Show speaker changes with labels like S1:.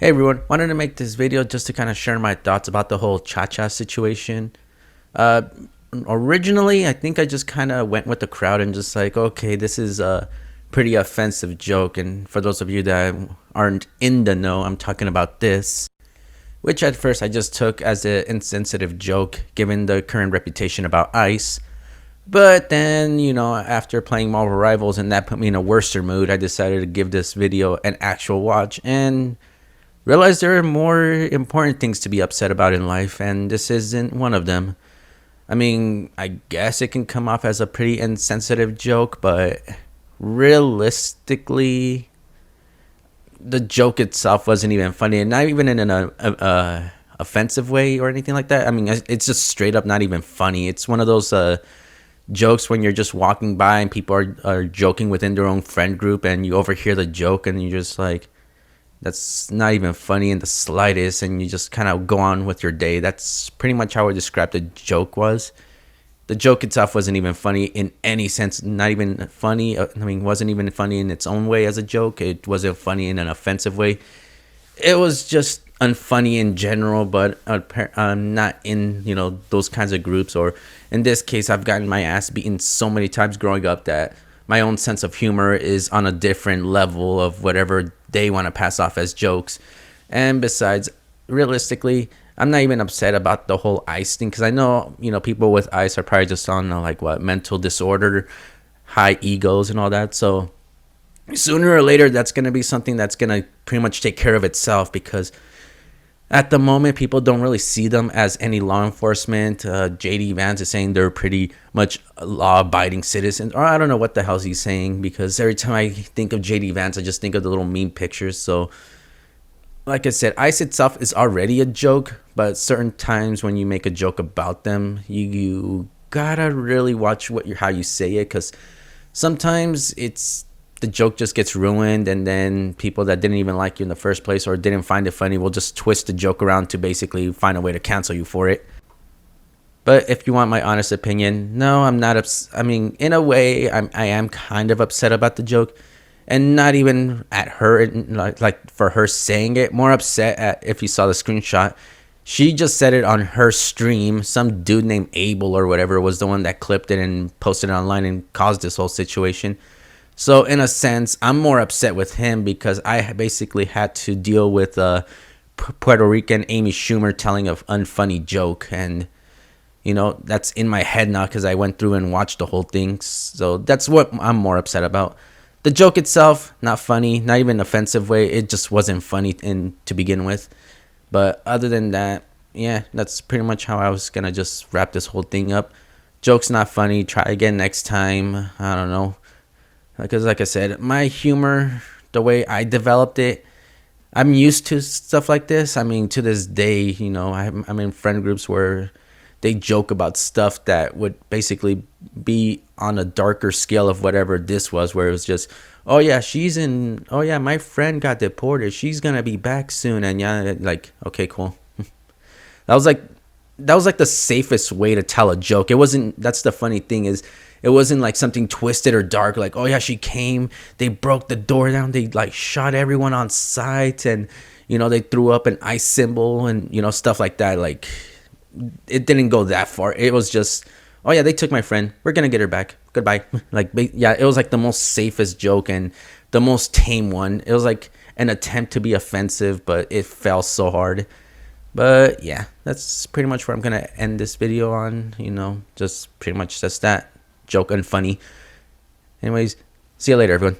S1: Hey everyone, wanted to make this video just to kind of share my thoughts about the whole ChaCha situation. Uh, Originally, I think I just kind of went with the crowd and just like, okay, this is a pretty offensive joke. And for those of you that aren't in the know, I'm talking about this, which at first I just took as an insensitive joke given the current reputation about ice. But then, after playing Marvel Rivals and that put me in a worser mood, I decided to give this video an actual watch and realize there are more important things to be upset about in life, and this isn't one of them. I mean, I guess it can come off as a pretty insensitive joke, but realistically, the joke itself wasn't even funny, and not even in an offensive way or anything like that. I mean, it's just straight up not even funny. It's one of those jokes when you're just walking by and people are joking within their own friend group, and you overhear the joke, and you're just like, that's not even funny in the slightest, and you just kind of go on with your day. That's pretty much how I described the joke was. The joke itself wasn't even funny in any sense, not even funny. I mean, wasn't even funny in its own way as a joke. It wasn't funny in an offensive way. It was just unfunny in general, but not in, those kinds of groups. Or in this case, I've gotten my ass beaten so many times growing up that my own sense of humor is on a different level of whatever they want to pass off as jokes. And besides, realistically, I'm not even upset about the whole ice thing, because I know, people with ice are probably just on mental disorder, high egos and all that. So sooner or later, that's going to be something that's going to pretty much take care of itself, because at the moment, people don't really see them as any law enforcement. JD Vance is saying they're pretty much law-abiding citizens. Or I don't know what the hell he's saying, because every time I think of JD Vance, I just think of the little meme pictures. So, like I said, ICE itself is already a joke, but certain times when you make a joke about them, you gotta really watch how you say it, because sometimes the joke just gets ruined, and then people that didn't even like you in the first place or didn't find it funny will just twist the joke around to basically find a way to cancel you for it. But if you want my honest opinion, no, I'm not I mean, in a way, I am kind of upset about the joke, and not even at her, like for her saying it. More upset at, if you saw the screenshot, she just said it on her stream. Some dude named Abel or whatever was the one that clipped it and posted it online and caused this whole situation. So in a sense, I'm more upset with him, because I basically had to deal with Puerto Rican Amy Schumer telling an unfunny joke, and that's in my head now because I went through and watched the whole thing. So that's what I'm more upset about. The joke itself, not funny, not even offensive way. It just wasn't funny to begin with. But other than that, yeah, that's pretty much how I was gonna just wrap this whole thing up. Joke's not funny. Try again next time. I don't know. Because like I said, my humor, the way I developed it, I'm used to stuff like this. I mean, to this day, I'm in friend groups where they joke about stuff that would basically be on a darker scale of whatever this was, where it was just, oh yeah, my friend got deported. She's going to be back soon. And yeah, like, okay, cool. That was like the safest way to tell a joke. It wasn't, that's the funny thing is, it wasn't like something twisted or dark, like, oh yeah, she came, they broke the door down, they like shot everyone on sight, and they threw up an ice symbol and stuff like that. Like, it didn't go that far. It was just, oh yeah, they took my friend, we're gonna get her back, goodbye. Like, yeah, it was like the most safest joke and the most tame one. It was like an attempt to be offensive, but it fell so hard. But yeah, that's pretty much where I'm gonna end this video on. Just pretty much just that. Joke and funny. Anyways, see you later, everyone.